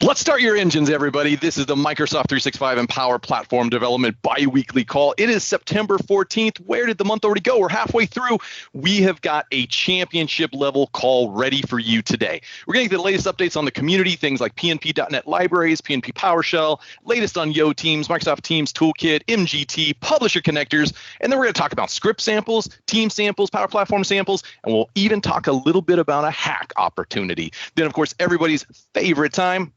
Let's start your engines, everybody. This is the Microsoft 365 and Power Platform Development Bi-Weekly Call. It is September 14th. Where did the month already go? We're halfway through. We have got a championship level call ready for you today. We're going to get the latest updates on the community, things like PNP.NET libraries, PNP PowerShell, latest on Yo Teams, Microsoft Teams Toolkit, MGT, publisher connectors, and then we're going to talk about script samples, team samples, Power Platform samples, and we'll even talk a little bit about a hack opportunity. Then, of course, everybody's favorite time,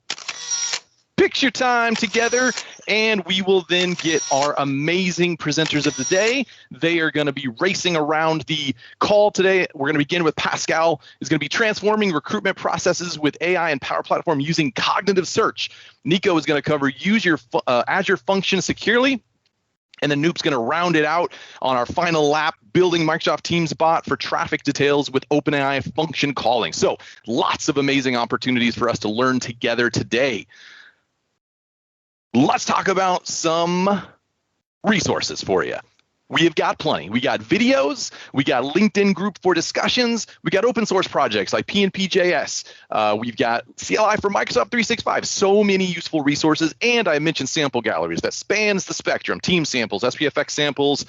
picture time together, and we will then get our amazing presenters of the day. They are going to be racing around the call today. We're going to begin with Pascal, who's going to be transforming recruitment processes with AI and Power Platform using cognitive search. Nico is going to cover use your Azure Function securely. And then Anoop's going to round it out on our final lap, building Microsoft Teams bot for traffic details with OpenAI function calling. So lots of amazing opportunities for us to learn together today. Let's talk about some resources for you. We have got plenty. We got videos. We got LinkedIn group for discussions. We got open source projects like PNP.js. We've got CLI for Microsoft 365. So many useful resources. And I mentioned sample galleries that spans the spectrum. Team samples, SPFX samples,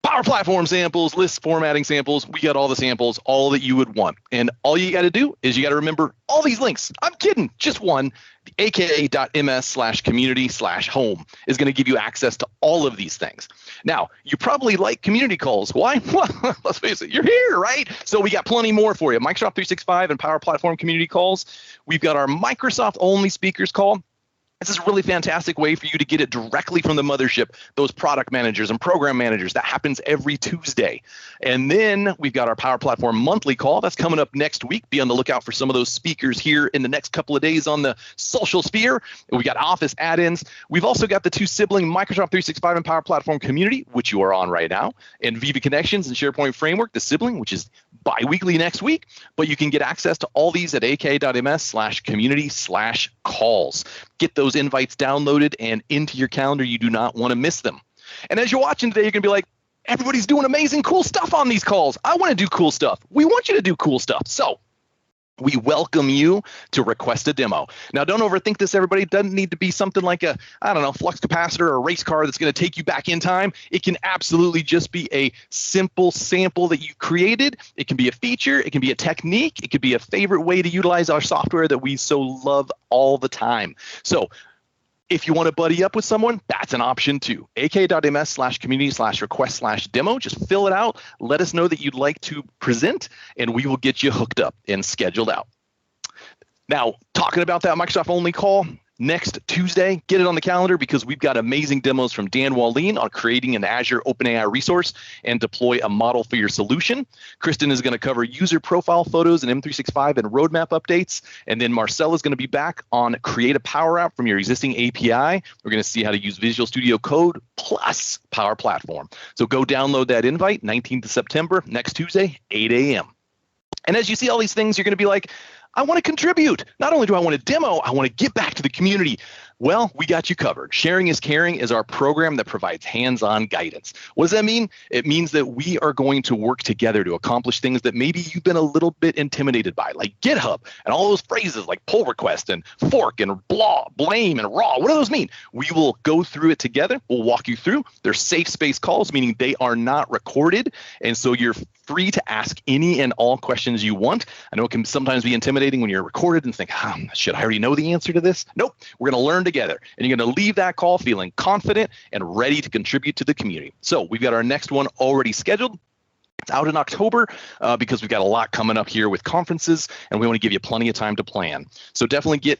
Power Platform samples, list formatting samples. We got all the samples, all that you would want. And all you got to do is you got to remember all these links. I'm kidding, just one. The aka.ms/community/home is going to give you access to all of these things. Now, you probably like community calls. Why? Well, let's face it, you're here, right? So we got plenty more for you. Microsoft 365 and Power Platform community calls. We've got our Microsoft-only speakers call. This is a really fantastic way for you to get it directly from the mothership, those product managers and program managers. That happens every Tuesday. And then we've got our Power Platform monthly call. That's coming up next week. Be on the lookout for some of those speakers here in the next couple of days on the social sphere. We got Office add-ins. We've also got the two sibling Microsoft 365 and Power Platform community, which you are on right now, and Viva Connections and SharePoint Framework, the sibling, which is bi-weekly next week. But you can get access to all these at ak.ms/community/calls. Get those invites downloaded and into your calendar. You do not want to miss them. And as you're watching today, you're going to be like, everybody's doing amazing, cool stuff on these calls. I want to do cool stuff. We want you to do cool stuff. So we welcome you to request a demo. Now, don't overthink this, everybody. It doesn't need to be something like a, I don't know, flux capacitor or a race car that's going to take you back in time. It can absolutely just be a simple sample that you created. It can be a feature. It can be a technique. It could be a favorite way to utilize our software that we so love all the time. So if you want to buddy up with someone, that's an option too. ak.ms/community/request/demo. Just fill it out. Let us know that you'd like to present, and we will get you hooked up and scheduled out. Now, talking about that Microsoft only call, next Tuesday, get it on the calendar because we've got amazing demos from Dan Wallin on creating an Azure OpenAI resource and deploy a model for your solution. Kristen is going to cover user profile photos and M365 and roadmap updates. And then Marcel is going to be back on create a Power App from your existing API. We're going to see how to use Visual Studio Code plus Power Platform. So go download that invite, 19th of September, next Tuesday, 8 a.m. And as you see all these things, you're going to be like, I want to contribute. Not only do I want to demo, I want to give back to the community. Well, we got you covered. Sharing is Caring is our program that provides hands-on guidance. What does that mean? It means that we are going to work together to accomplish things that maybe you've been a little bit intimidated by, like GitHub and all those phrases like pull request and fork and blah, blame and raw. What do those mean? We will go through it together. We'll walk you through. They're safe space calls, meaning they are not recorded. And so you're free to ask any and all questions you want. I know it can sometimes be intimidating when you're recorded and think, should I already know the answer to this? Nope. We're going to learn together, and you're going to leave that call feeling confident and ready to contribute to the community. So we've got our next one already scheduled. It's out in October because we've got a lot coming up here with conferences, and we want to give you plenty of time to plan. So definitely get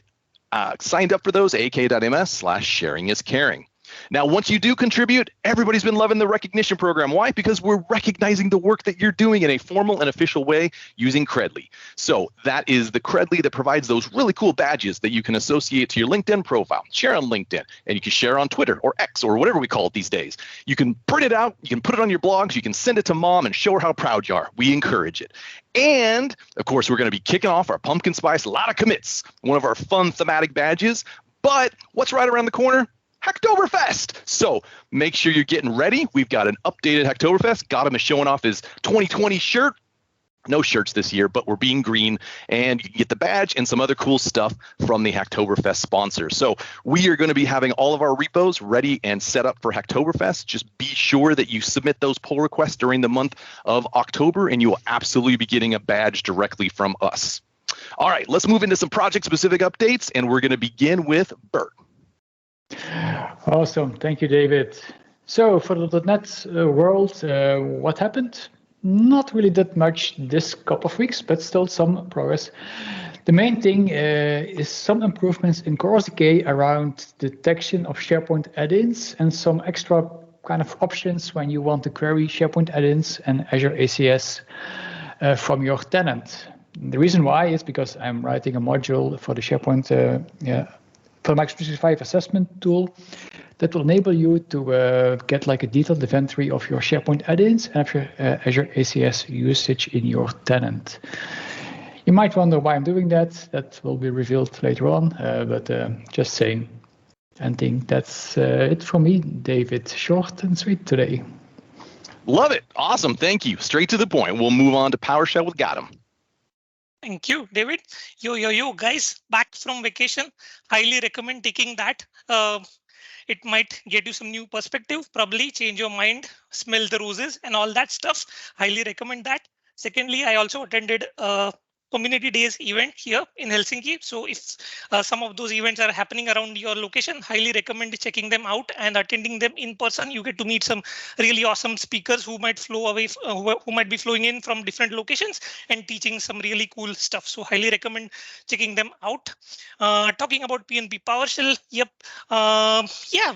signed up for those, ak.ms/sharing is caring. Now, once you do contribute, everybody's been loving the recognition program. Why? Because we're recognizing the work that you're doing in a formal and official way using Credly. So that is the Credly that provides those really cool badges that you can associate to your LinkedIn profile, share on LinkedIn, and you can share on Twitter or X or whatever we call it these days. You can print it out, you can put it on your blogs, you can send it to mom and show her how proud you are. We encourage it. And of course, we're going to be kicking off our pumpkin spice, a lot of commits, one of our fun thematic badges. But what's right around the corner? Hacktoberfest. So make sure you're getting ready. We've got an updated Hacktoberfest. Gautam is showing off his 2020 shirt. No shirts this year, but we're being green, and you can get the badge and some other cool stuff from the Hacktoberfest sponsors. So we are going to be having all of our repos ready and set up for Hacktoberfest. Just be sure that you submit those pull requests during the month of October, and you will absolutely be getting a badge directly from us. All right, let's move into some project-specific updates, and we're going to begin with Bert. Awesome. Thank you, David. So for the .NET world, what happened? Not really that much this couple of weeks, but still some progress. The main thing is some improvements in Core SDK around detection of SharePoint add-ins and some extra kind of options when you want to query SharePoint add-ins and Azure ACS from your tenant. The reason why is because I'm writing a module for the SharePoint for Microsoft 365 assessment tool that will enable you to get like a detailed inventory of your SharePoint add-ins and of your Azure ACS usage in your tenant. You might wonder why I'm doing that. That will be revealed later on, but just saying. I think that's it for me, David. Short and sweet today. Love it. Awesome. Thank you. Straight to the point. We'll move on to PowerShell with Gautam. Thank you, David. Yo, guys, back from vacation. Highly recommend taking that. It might get you some new perspective, probably change your mind, smell the roses and all that stuff. Highly recommend that. Secondly, I also attended Community Days event here in Helsinki. So if some of those events are happening around your location, highly recommend checking them out and attending them in person. You get to meet some really awesome speakers who might flow away, who might be flowing in from different locations and teaching some really cool stuff. So highly recommend checking them out. Talking about PNP PowerShell, yep.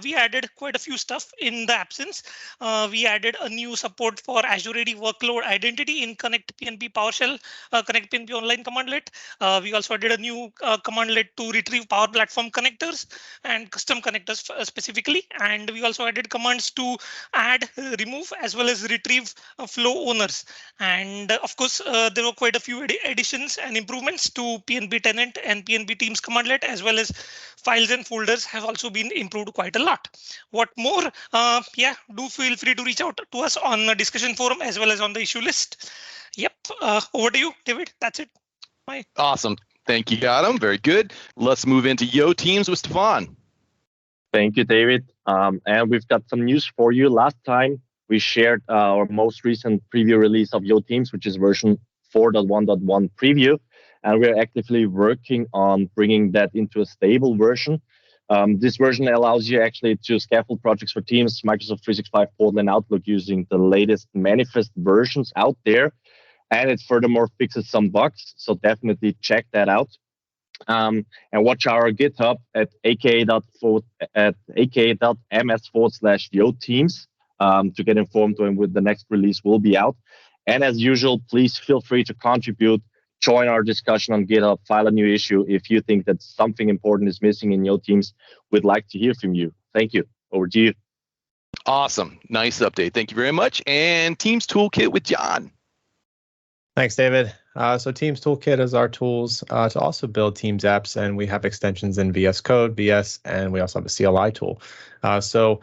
We added quite a few stuff in the absence. We added a new support for Azure AD workload identity in Connect PNP PowerShell, Connect PNP Online commandlet. We also did a new commandlet to retrieve Power Platform connectors and custom connectors specifically. And we also added commands to add, remove, as well as retrieve flow owners. And of course, there were quite a few additions and improvements to PNP tenant and PNP Teams commandlet, as well as files and folders have also been improved quite a lot. What more? Do feel free to reach out to us on the discussion forum as well as on the issue list. Yep. Over to you, David. That's it. Bye. Awesome. Thank you, Gautam. Very good. Let's move into Yo Teams with Stefan. Thank you, David. And we've got some news for you. Last time we shared our most recent preview release of Yo Teams, which is version 4.1.1 preview. And we're actively working on bringing that into a stable version. This version allows you actually to scaffold projects for Teams, Microsoft 365 Portal, and Outlook using the latest manifest versions out there. And it furthermore fixes some bugs, so definitely check that out. And watch our GitHub at aka.ms/yoteams to get informed when the next release will be out. And as usual, please feel free to contribute, join our discussion on GitHub, file a new issue if you think that something important is missing in Yo Teams. We'd like to hear from you. Thank you. Over to you. Awesome. Nice update. Thank you very much. And Teams Toolkit with John. Thanks, David. So Teams Toolkit is our tools to also build Teams apps, and we have extensions in VS Code, VS, and we also have a CLI tool. So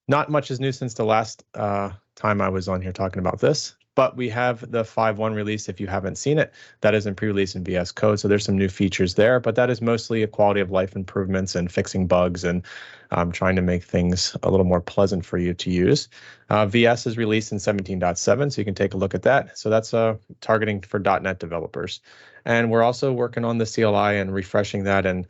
not much is new since the last time I was on here talking about this, but we have the 5.1 release. If you haven't seen it, that is in pre-release in VS Code. So there's some new features there, but that is mostly a quality of life improvements and fixing bugs and trying to make things a little more pleasant for you to use. VS is released in 17.7, so you can take a look at that. So that's targeting for .NET developers. And we're also working on the CLI and refreshing that and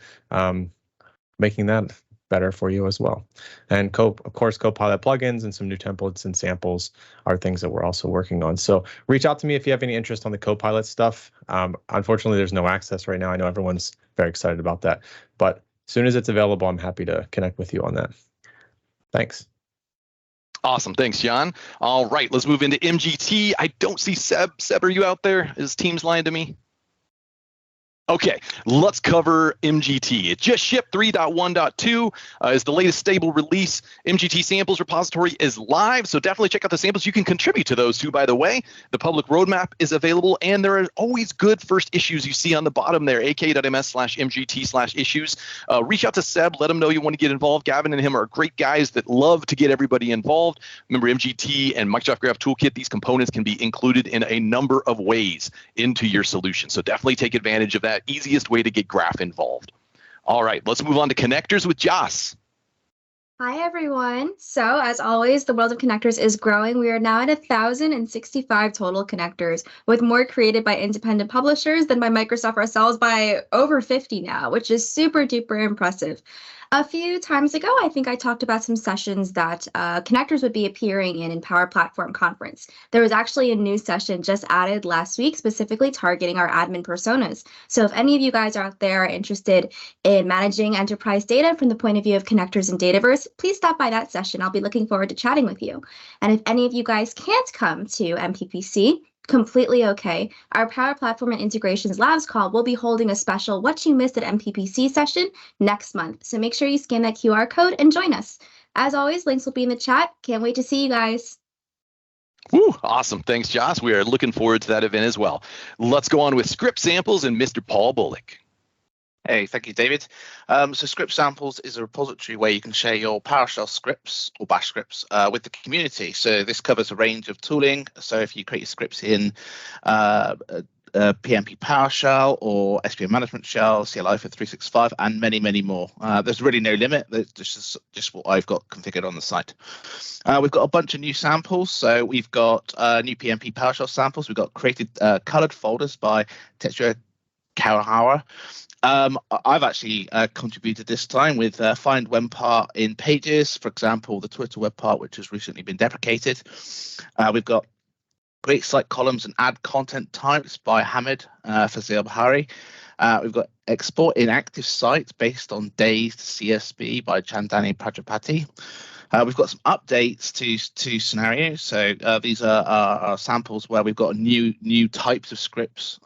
making that better for you as well. And of course, Copilot plugins and some new templates and samples are things that we're also working on. So reach out to me if you have any interest on the Copilot stuff. Unfortunately, there's no access right now. I know everyone's very excited about that, but as soon as it's available, I'm happy to connect with you on that. Thanks. Awesome. Thanks, John. All right, let's move into MGT. I don't see Seb. Seb, are you out there? Is Teams lying to me? Okay, let's cover MGT. It just shipped 3.1.2 is the latest stable release. MGT samples repository is live, so definitely check out the samples. You can contribute to those too, by the way. The public roadmap is available, and there are always good first issues you see on the bottom there, ak.ms/mgt/issues. Reach out to Seb, let him know you want to get involved. Gavin and him are great guys that love to get everybody involved. Remember, MGT and Microsoft Graph Toolkit, these components can be included in a number of ways into your solution, so definitely take advantage of that. Easiest way to get Graph involved. All right, let's move on to connectors with Joss. Hi, everyone. So as always, the world of connectors is growing. We are now at 1,065 total connectors, with more created by independent publishers than by Microsoft ourselves by over 50 now, which is super duper impressive. A few times ago, I think I talked about some sessions that connectors would be appearing in Power Platform Conference. There was actually a new session just added last week, specifically targeting our admin personas. So if any of you guys out there are interested in managing enterprise data from the point of view of connectors and Dataverse, please stop by that session. I'll be looking forward to chatting with you. And if any of you guys can't come to MPPC, completely okay. Our Power Platform and Integrations Labs call will be holding a special What You Missed at MPPC session next month. So make sure you scan that QR code and join us. As always, links will be in the chat. Can't wait to see you guys. Woo, awesome. Thanks, Joss. We are looking forward to that event as well. Let's go on with script samples and Mr. Paul Bullock. Hey, thank you, David. So Script Samples is a repository where you can share your PowerShell scripts or Bash scripts with the community. So this covers a range of tooling. So if you create your scripts in PMP PowerShell or SPM Management Shell, CLI for 365, and many, many more. There's really no limit. That's just what I've got configured on the site. We've got a bunch of new samples. So we've got new PMP PowerShell samples. We've got created colored folders by Tetsuya Kawahara. I've actually contributed this time with find when part in pages, for example, the Twitter web part, which has recently been deprecated. We've got create site columns and add content types by Hamid Fazil Bahari. We've got export inactive sites based on days to CSV by Chandani Prajapati. We've got some updates to scenarios. So these are samples where we've got new types of scripts.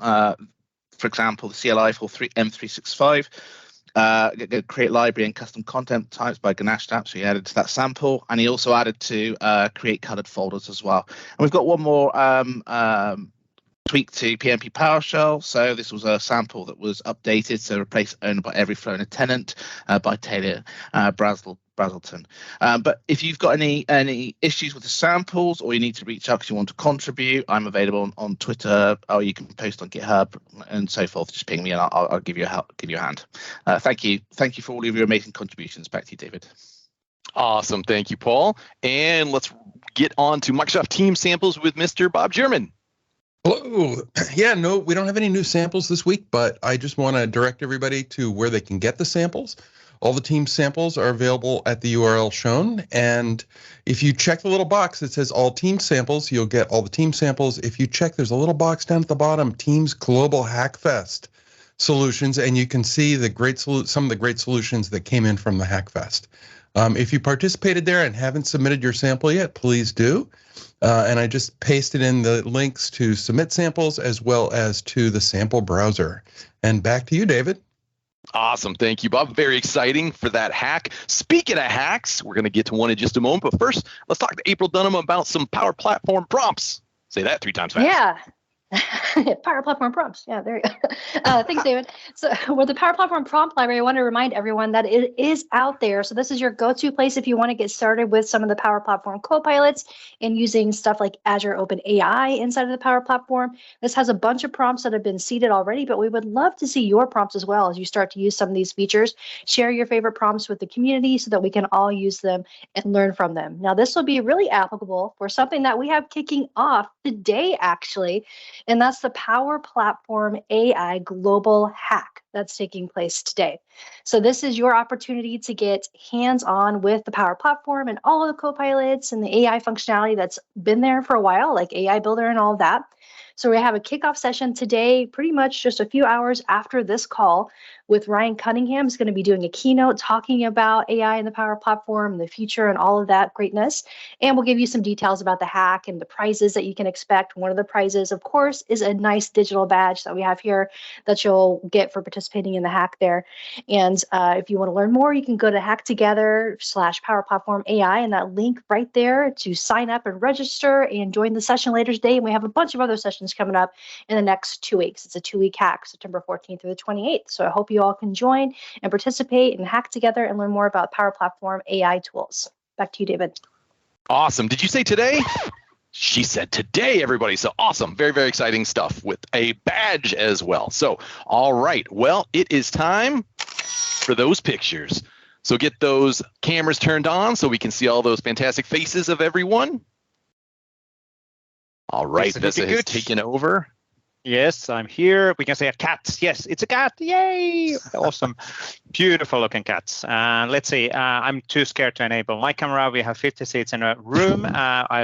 For example, the CLI for M365, create library and custom content types by Ganesh Dap, so he added to that sample, and he also added to create colored folders as well. And we've got one more tweak to PMP PowerShell. So this was a sample that was updated to replace owned by every flow in a tenant by Taylor Brazelton. But if you've got any issues with the samples, or you need to reach out because you want to contribute, I'm available on Twitter, or you can post on GitHub and so forth. Just ping me and I'll give you a hand. Thank you for all of your amazing contributions. Back to you, David. Awesome. Thank you, Paul. And let's get on to Microsoft Teams samples with Mr. Bob German. Hello. Yeah, no, we don't have any new samples this week, but I just want to direct everybody to where they can get the samples. All the Teams samples are available at the URL shown. And if you check the little box that says all Teams samples, you'll get all the Teams samples. If you check, there's a little box down at the bottom, Teams Global Hackfest solutions, and you can see the some of the great solutions that came in from the Hackfest. If you participated there and haven't submitted your sample yet, please do. And I just pasted in the links to submit samples as well as to the sample browser. And back to you, David. Awesome. Thank you, Bob. Very exciting for that hack. Speaking of hacks, we're going to get to one in just a moment. But first, let's talk to April Dunham about some Power Platform prompts. Say that 3 times fast. Yeah. Power Platform prompts. Yeah, there you go. Thanks, David. So with the Power Platform prompt library, I want to remind everyone that it is out there. So this is your go-to place if you want to get started with some of the Power Platform co-pilots and using stuff like Azure OpenAI inside of the Power Platform. This has a bunch of prompts that have been seeded already, but we would love to see your prompts as well as you start to use some of these features. Share your favorite prompts with the community so that we can all use them and learn from them. Now, this will be really applicable for something that we have kicking off today, actually. And that's the Power Platform AI Global Hack. that's taking place today. So this is your opportunity to get hands-on with the Power Platform and all of the co-pilots and the AI functionality that's been there for a while, like AI Builder and all of that. So we have a kickoff session today, pretty much just a few hours after this call, with Ryan Cunningham. Is going to be doing a keynote talking about AI and the Power Platform, the future, and all of that greatness. And we'll give you some details about the hack and the prizes that you can expect. One of the prizes, of course, is a nice digital badge that we have here that you'll get for participating in the hack there. And if you want to learn more, you can go to hacktogether/Power Platform AI, and that link right there to sign up and register and join the session later today. And we have a bunch of other sessions coming up in the next 2 weeks. It's a 2-week hack, September 14th through the 28th. So I hope you all can join and participate and hack together and learn more about Power Platform AI tools. Back to you, David. Awesome. Did you say today? She said today, everybody. So awesome. Very, very exciting stuff with a badge as well. So, all right. Well, it is time for those pictures. So get those cameras turned on so we can see all those fantastic faces of everyone. All right. Vesa has taken over. Yes, I'm here. We can say a cat. Yes, it's a cat. Yay! Awesome. Beautiful looking cats. Let's see. I'm too scared to enable my camera. We have 50 seats in a room.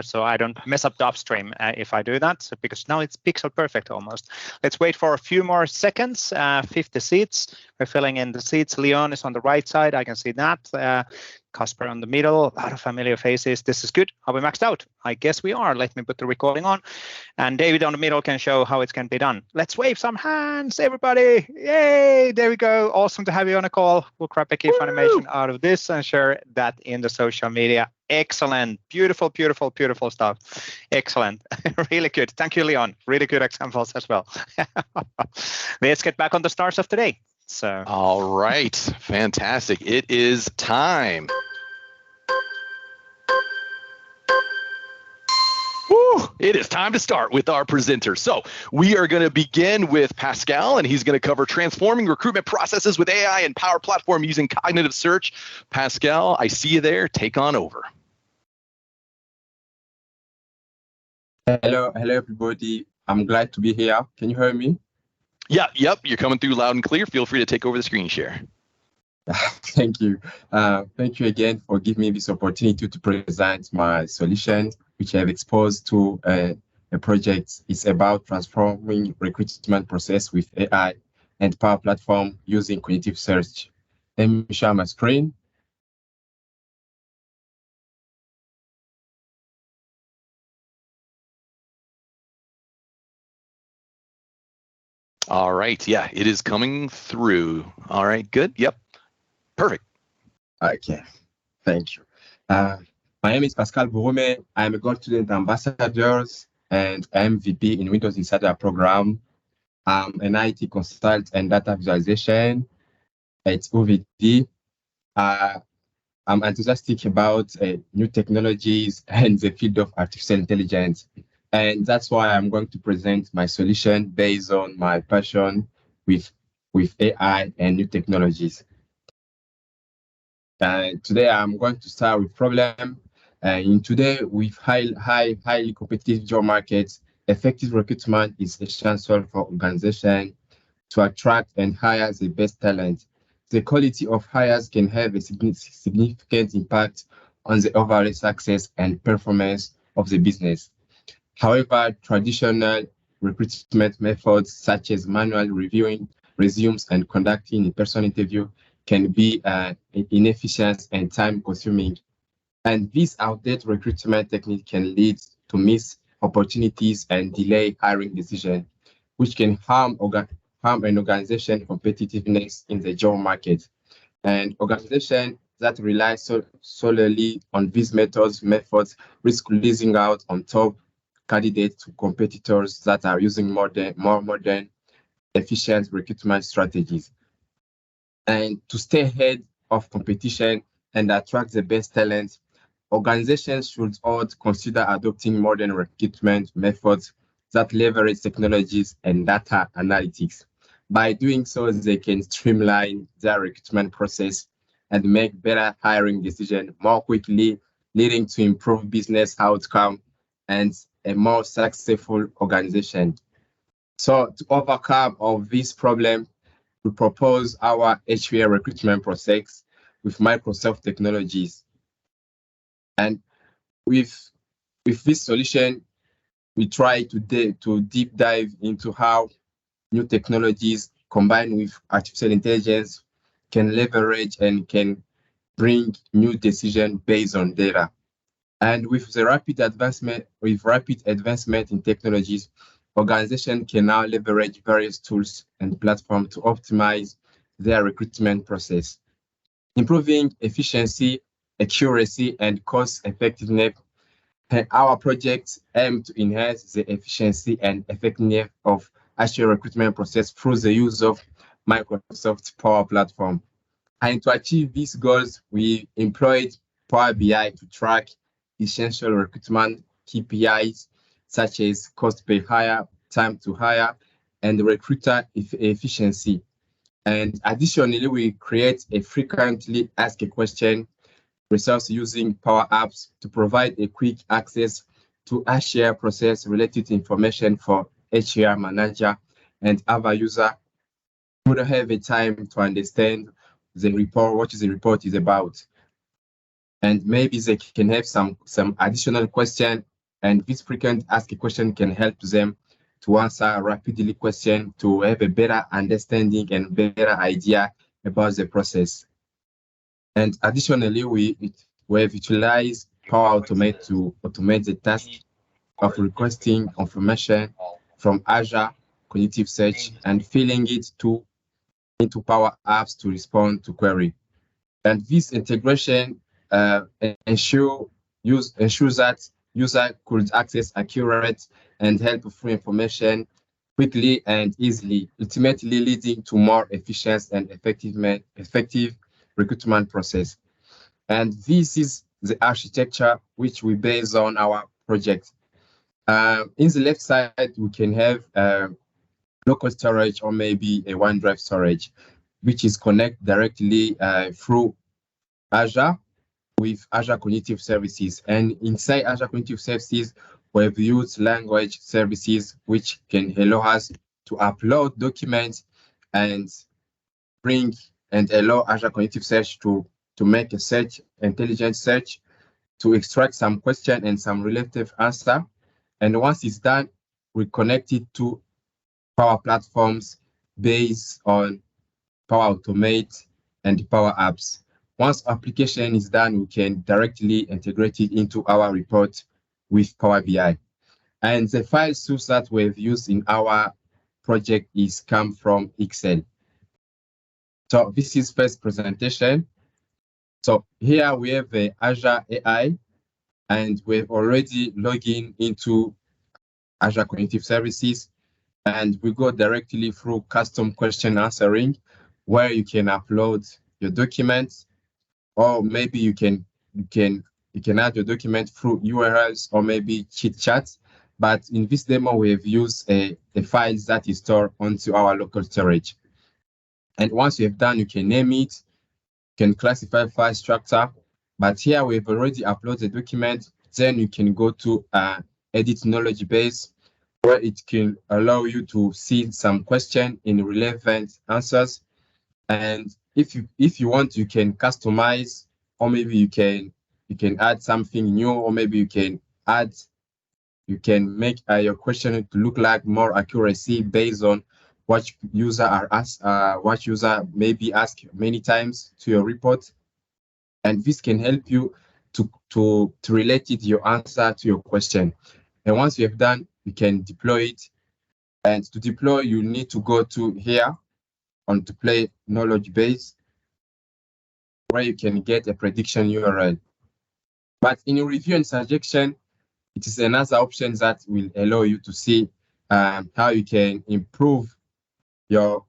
So I don't mess up the upstream if I do that, because now it's pixel perfect almost. Let's wait for a few more seconds. 50 seats. We're filling in the seats. Leon is on the right side. I can see that. Casper on the middle, a lot of familiar faces. This is good. Are we maxed out? I guess we are. Let me put the recording on. And David on the middle can show how it can be done. Let's wave some hands, everybody. Yay, there we go. Awesome to have you on a call. We'll grab a key animation out of this and share that in the social media. Excellent. Beautiful, beautiful, beautiful stuff. Excellent. Really good. Thank you, Leon. Really good examples as well. Let's get back on the stars of today. So. All right. Fantastic. It is time. Woo, it is time to start with our presenter. So we are going to begin with Pascal, and he's going to cover transforming recruitment processes with AI and Power Platform using cognitive search. Pascal, I see you there. Take on over. Hello, everybody. I'm glad to be here. Can you hear me? Yeah, yep. You're coming through loud and clear. Feel free to take over the screen share. Thank you. Thank you again for giving me this opportunity to present my solution, which I have exposed to a project. It's about transforming recruitment process with AI and Power Platform using cognitive search. Let me share my screen. All right. Yeah, it is coming through. All right. Good. Yep. Perfect. Okay. Thank you. My name is Pascal Burume. I'm a Gold Student Ambassador and MVP in Windows Insider program. I'm an IT consultant and data visualization at OVD. I'm enthusiastic about new technologies and the field of artificial intelligence. And that's why I'm going to present my solution based on my passion with AI and new technologies. Today, I'm going to start with problem. In today, with highly competitive job markets, effective recruitment is essential for organizations to attract and hire the best talent. The quality of hires can have a significant impact on the overall success and performance of the business. However, traditional recruitment methods such as manual reviewing resumes and conducting in-person interview can be inefficient and time-consuming. And this outdated recruitment technique can lead to missed opportunities and delay hiring decisions, which can harm an organization's competitiveness in the job market. And organizations that rely solely on these methods risk losing out on top candidates to competitors that are using more modern, efficient recruitment strategies. And to stay ahead of competition and attract the best talent, organizations should all consider adopting modern recruitment methods that leverage technologies and data analytics. By doing so, they can streamline their recruitment process and make better hiring decisions more quickly, leading to improved business outcome and a more successful organization. So to overcome all these problems, we propose our HVA recruitment process with Microsoft technologies. And with this solution, we try to deep dive into how new technologies combined with artificial intelligence can leverage and can bring new decisions based on data. And with rapid advancement in technologies, organizations can now leverage various tools and platforms to optimize their recruitment process, improving efficiency, accuracy, and cost effectiveness. And our projects aim to enhance the efficiency and effectiveness of Azure recruitment process through the use of Microsoft Power Platform. And to achieve these goals, we employed Power BI to track essential recruitment KPIs such as cost per hire, time to hire, and recruiter efficiency. And additionally, we create a frequently asked a question resource using Power Apps to provide a quick access to Azure process related information for HR manager and other user who don't have the time to understand the report, what the report is about. And maybe they can have some additional question, and this frequent ask a question can help them to answer rapidly question to have a better understanding and better idea about the process. And additionally, we have utilized Power Automate to automate the task of requesting information from Azure Cognitive Search and filling it into Power Apps to respond to query. And this integration ensures that user could access accurate and helpful information quickly and easily, ultimately leading to more efficient and effective recruitment process. And this is the architecture which we base on our project. In the left side, we can have local storage or maybe a OneDrive storage, which is connect directly through Azure with Azure Cognitive Services. And inside Azure Cognitive Services, we've used language services, which can allow us to upload documents and bring and allow Azure Cognitive Search to make a search, intelligent search, to extract some question and some relative answer. And once it's done, we connect it to Power Platforms based on Power Automate and Power Apps. Once application is done, we can directly integrate it into our report with Power BI. And the file source that we've used in our project is come from Excel. So this is first presentation. So here we have the Azure AI, and we've already logged into Azure Cognitive Services, and we go directly through custom question answering, where you can upload your documents, or maybe you can add your document through URLs or maybe chit chats. But in this demo, we have used a file that is stored onto our local storage. And once you have done, you can name it, can classify file structure. But here we've already uploaded the document. Then you can go to edit knowledge base, where it can allow you to see some question in relevant answers. And if you want, you can customize, or maybe you can add something new, or maybe you can make your question to look like more accuracy based on what user are asked, what user may be asked many times to your report. And this can help you to relate it your answer to your question. And once you have done, you can deploy it. And to deploy, you need to go to here on deploy knowledge base, where you can get a prediction URL. But in review and suggestion, it is another option that will allow you to see how you can improve your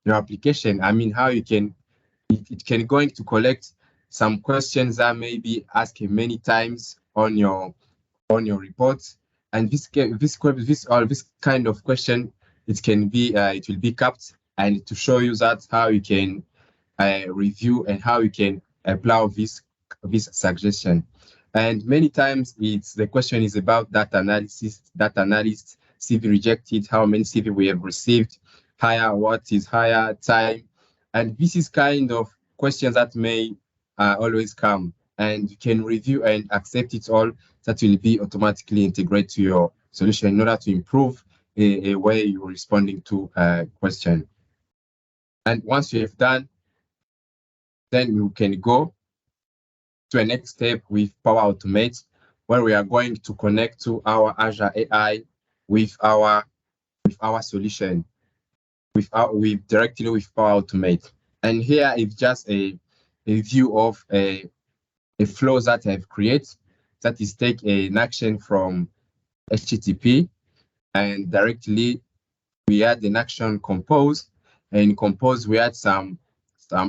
application. I mean, how you can it can going to collect some questions that may be asked many times on your reports, and this kind of question, it will be kept and to show you that how you can review and how you can apply this suggestion. And many times the question is about data analysis, data analyst, CV rejected, how many CV we have received, hire, what is hire, time. And this is kind of questions that may always come, and you can review and accept it all. That will be automatically integrated to your solution in order to improve a way you're responding to a question. And once you have done, then you can go to a next step with Power Automate, where we are going to connect to our Azure AI with our solution, directly with Power Automate. And here is just a view of a flow that I've created, that is take an action from HTTP, and directly we add an action compose, and in compose we add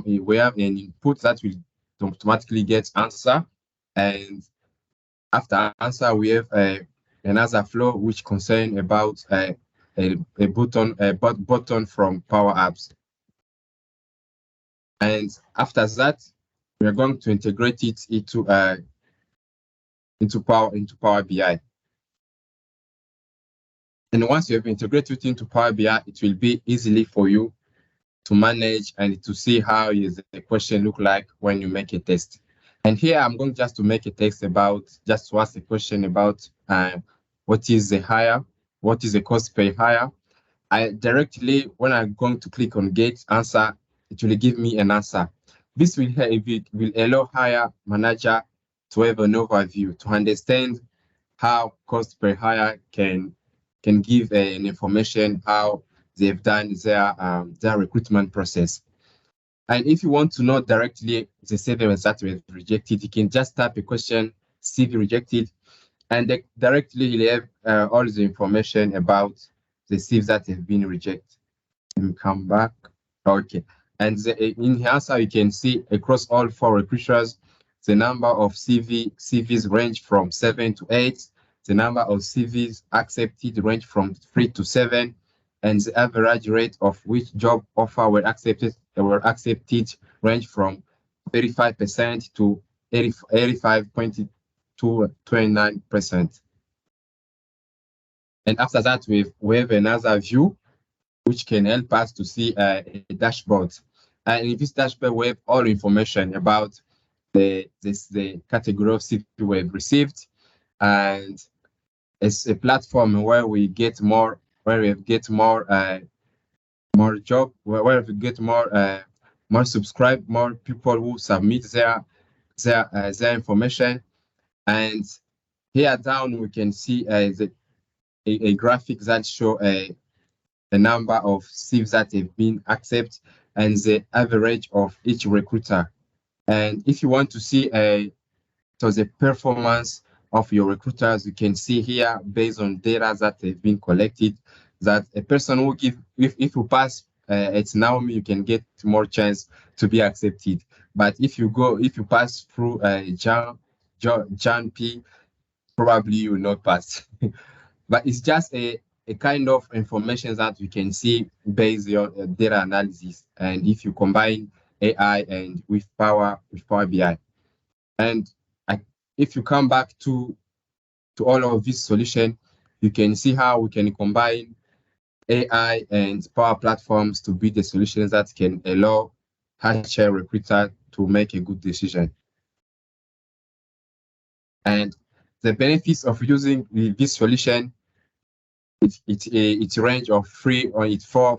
we have an input that will automatically get answer, and after answer we have another flow which concern about a button from Power Apps. And after that, we are going to integrate it into Power BI. And once you have integrated it into Power BI, it will be easily for you to manage and to see how is the question look like when you make a test. And here I'm going just to make a text about, just to ask a question about what is the hire, what is the cost per hire. I directly, when I'm going to click on get answer, it will give me an answer. This will allow hire manager to have an overview, to understand how cost per hire can give an information how they've done their recruitment process. And if you want to know directly the CV that was rejected, you can just type a question, CV rejected, and directly you'll have all the information about the CVs that have been rejected. Let me come back. Okay. And in the answer, you can see across all 4 recruiters, the number of CVs range from 7 to 8. The number of CVs accepted range from 3 to 7. And the average rate of which job offer were accepted range from 35% to 85.29%. And after that, we have another view which can help us to see a dashboard. And in this dashboard, we have all information about the category of CV we've received, and it's a platform where we get more, more job, where we get more subscribe, more people who submit their information. And here down we can see a graphic that show a number of CVs that have been accepted and the average of each recruiter. And if you want to see the performance of your recruiters, you can see here based on data that have been collected, that a person who if you pass it's Naomi, you can get more chance to be accepted. But if you pass through John P, probably you will not pass. But it's just a kind of information that you can see based on data analysis. And if you combine AI and with Power BI, and if you come back to all of this solution, you can see how we can combine AI and Power Platforms to build the solutions that can allow HR recruiter to make a good decision. And the benefits of using this solution, it's a range of 3 or it's four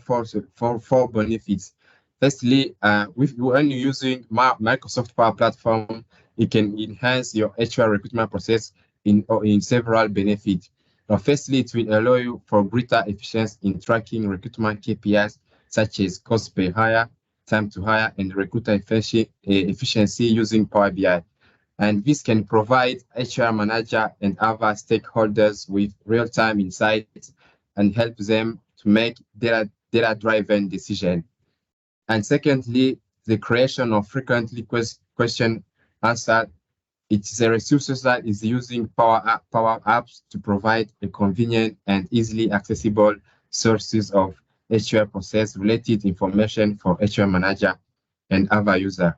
benefits. Firstly, when you're using Microsoft Power Platform, it can enhance your HR recruitment process in several benefits. Firstly, it will allow you for greater efficiency in tracking recruitment KPIs such as cost per hire, time to hire, and recruiter efficiency using Power BI. And this can provide HR manager and other stakeholders with real-time insights and help them to make data-driven decisions. And secondly, the creation of frequently question answer. It's a resource that is using Power Apps to provide a convenient and easily accessible sources of HR process related information for HR manager and other user.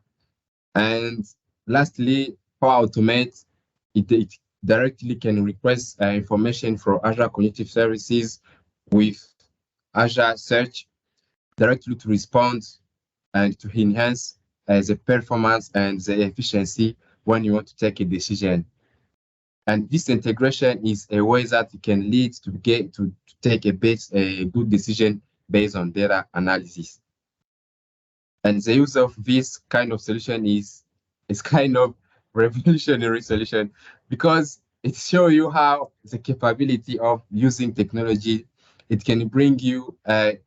And lastly, Power Automate, it directly can request information from Azure Cognitive Services with Azure Search. directly to respond and to enhance the performance and the efficiency when you want to take a decision. And this integration is a way that you can lead to take a good decision based on data analysis. And the use of this kind of solution is kind of revolutionary solution, because it shows you how the capability of using technology, it can bring you a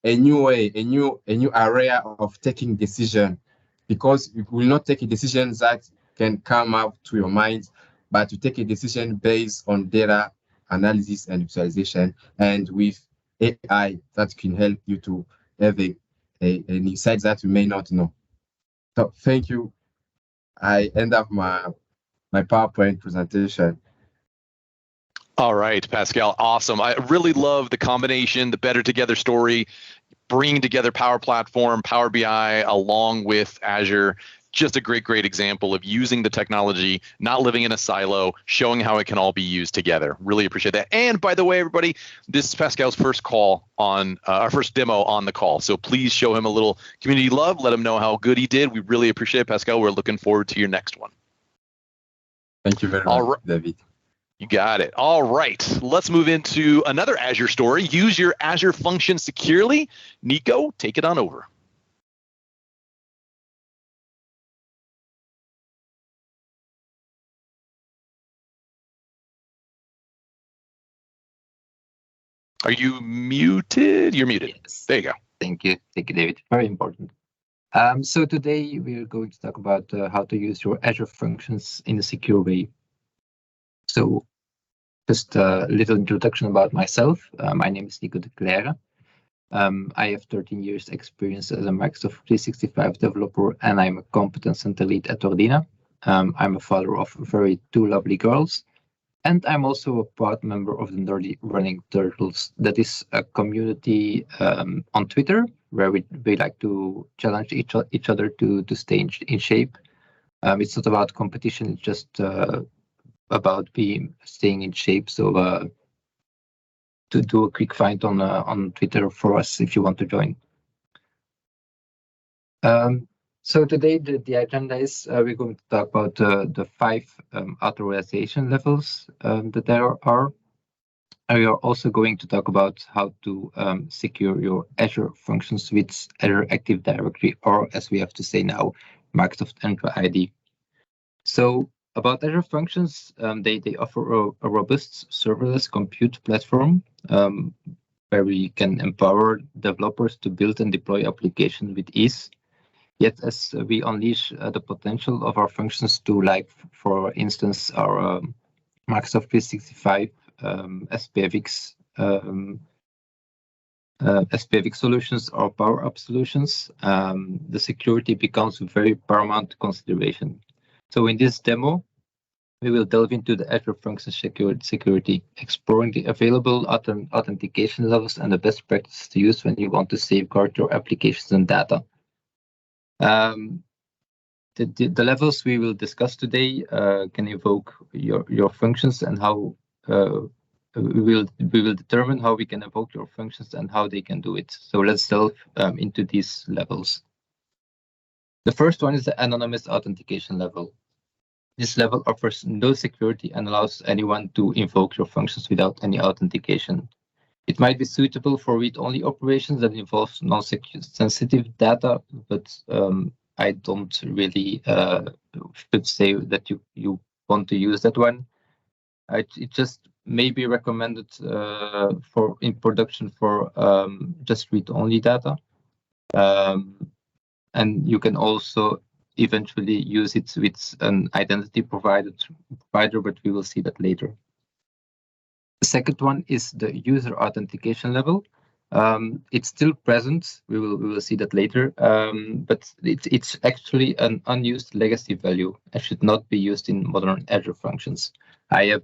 new way, a new area of taking decision, because you will not take a decision that can come up to your mind, but to take a decision based on data analysis and visualization, and with AI that can help you to have an insight that you may not know. So thank you. I end up my PowerPoint presentation. All right, Pascal, awesome. I really love the combination, the better together story, bringing together Power Platform, Power BI, along with Azure. Just a great example of using the technology, not living in a silo, showing how it can all be used together. Really appreciate that. And by the way, everybody, this is Pascal's first call on our first demo on the call. So please show him a little community love. Let him know how good he did. We really appreciate it, Pascal. We're looking forward to your next one. Thank you very much, David. You got it. All right, let's move into another Azure story. Use your Azure Function securely. Nico, take it on over. Are you muted? You're muted. Yes. There you go. Thank you, David. Very important. So today we are going to talk about how to use your Azure functions in a secure way. So just a little introduction about myself. My name is Nico De Cleyre. I have 13 years experience as a Microsoft 365 developer, and I'm a competence center lead at Ordina. I'm a father of two lovely girls. And I'm also a proud member of the Nerdy Running Turtles. That is a community on Twitter where we like to challenge each other to stay in shape. It's not about competition, it's just about staying in shape. So to do a quick find on Twitter for us if you want to join. So today the agenda is we're going to talk about the 5 authorization levels that there are. And we are also going to talk about how to secure your Azure functions with Azure Active Directory, or as we have to say now, Microsoft Entra ID. So about Azure functions, they offer a robust serverless compute platform where we can empower developers to build and deploy applications with ease. Yet, as we unleash the potential of our functions to, like, for instance, our Microsoft 365 SPFX solutions or Power Up solutions, the security becomes a very paramount consideration. So in this demo, we will delve into the Azure Function security, exploring the available authentication levels and the best practices to use when you want to safeguard your applications and data. The levels we will discuss today can evoke your functions, and how we will determine how we can evoke your functions and how they can do it. So let's delve into these levels. The first one is the anonymous authentication level. This level offers no security and allows anyone to invoke your functions without any authentication. It might be suitable for read-only operations that involve non-sensitive data, but I don't really should say that you want to use that one. It just may be recommended for in production for just read-only data, and you can also eventually use it with an identity provider, but we will see that later. The second one is the user authentication level. It's still present. We will see that later, but it's actually an unused legacy value and should not be used in modern Azure functions. I have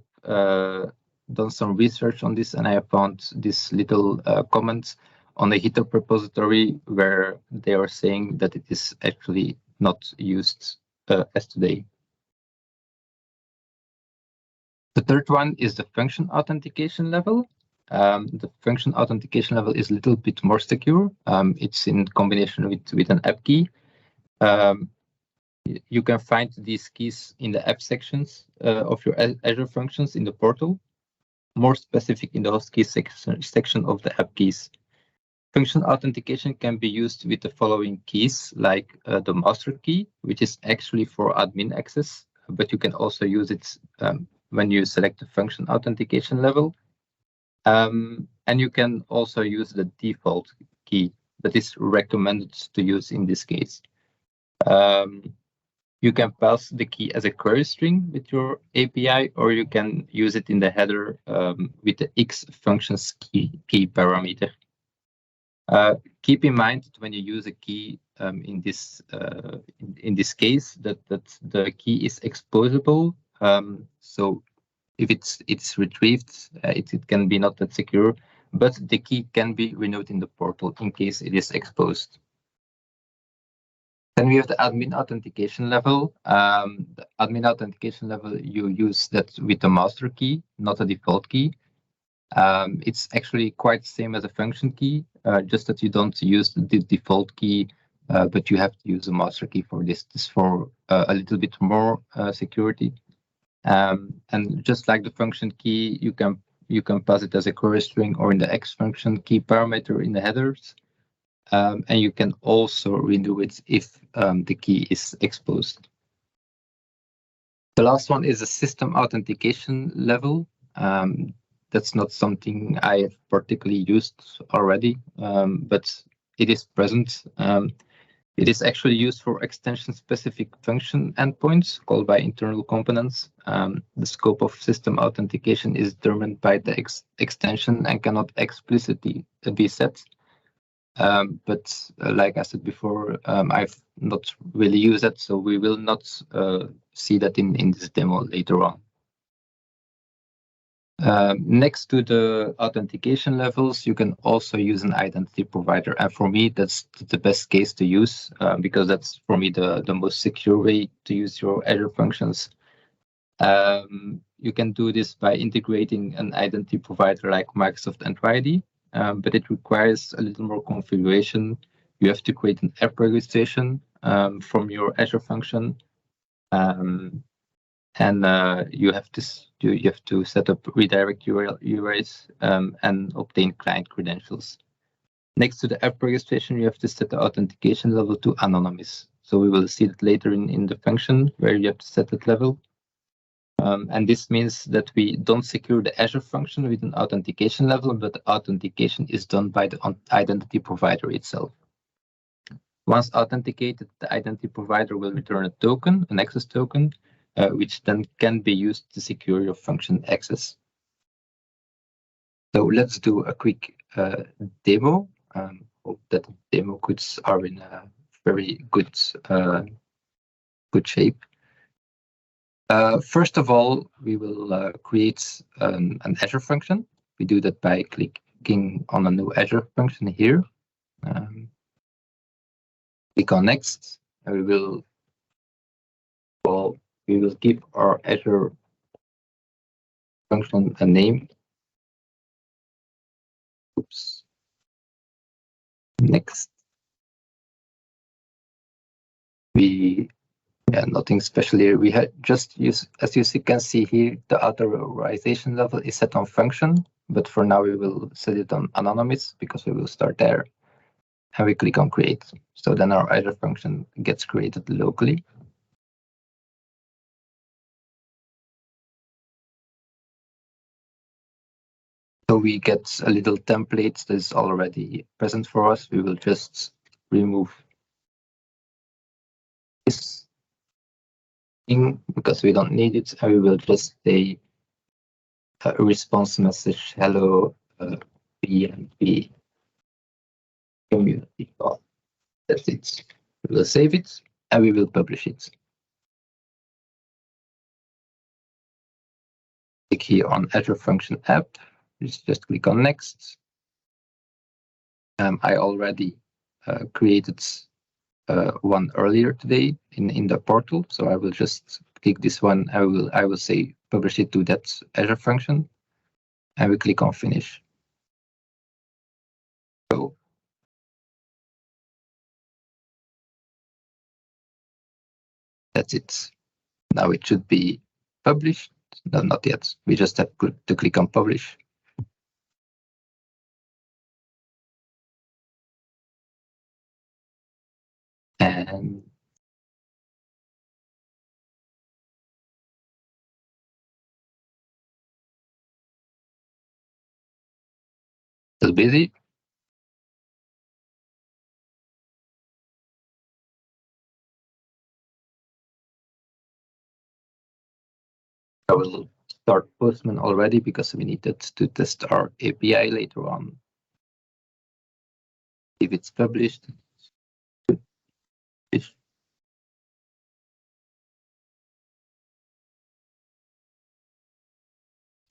done some research on this, and I have found this little comment on the GitHub repository where they are saying that it is actually not used as today. The third one is the function authentication level. the function authentication level is a little bit more secure. It's in combination with an app key. You can find these keys in the app sections of your Azure Functions in the portal, more specific in the host key section of the app keys. Function authentication can be used with the following keys, like the master key, which is actually for admin access, but you can also use it when you select the function authentication level. And you can also use the default key that is recommended to use in this case. You can pass the key as a query string with your API, or you can use it in the header with the X functions key parameter. Keep in mind that when you use a key in this case, that the key is exposable. So if it's retrieved, it can be not that secure, but the key can be renewed in the portal in case it is exposed. Then we have the admin authentication level. The admin authentication level, you use that with the master key, not a default key. It's actually quite the same as a function key, just that you don't use the default key, but you have to use a master key for this. This for a little bit more security. And just like the function key, you can pass it as a query string or in the X function key parameter in the headers. And you can also renew it if the key is exposed. The last one is a system authentication level. That's not something I have particularly used already, but it is present. It is actually used for extension-specific function endpoints called by internal components. The scope of system authentication is determined by the extension and cannot explicitly be set. But like I said before, I've not really used that, so we will not see that in this demo later on. Next to the authentication levels, you can also use an identity provider. And for me, that's the best case to use because that's for me the most secure way to use your Azure Functions. You can do this by integrating an identity provider like Microsoft Entra ID, but it requires a little more configuration. You have to create an app registration from your Azure Function. And you have to set up redirect URLs and obtain client credentials. Next to the app registration, you have to set the authentication level to anonymous. So we will see that later in the function where you have to set that level. And this means that we don't secure the Azure function with an authentication level, but the authentication is done by the identity provider itself. Once authenticated, the identity provider will return a token, an access token, which then can be used to secure your function access. So let's do a quick demo. Hope that the demo codes are in a very good shape. First of all, we will create an Azure function. We do that by clicking on a new Azure function here. Click on Next, and we will give our Azure function a name. Oops. Next. Nothing special here. We had just use, as you can see here, the authorization level is set on function, but for now we will set it on anonymous because we will start there. And we click on create. So then our Azure function gets created locally. So we get a little template that is already present for us. We will just remove this thing because we don't need it, and we will just say a response message, hello, PNP community. That's it. We will save it and we will publish it. Click here on Azure Function app. Just click on next. I already created one earlier today in the portal, so I will just click this one. I will say publish it to that Azure function, and we click on finish. That's it. Now it should be published. No, not yet. We just have to click on publish. And still busy. I will start Postman already because we needed to test our API later on. If it's published, if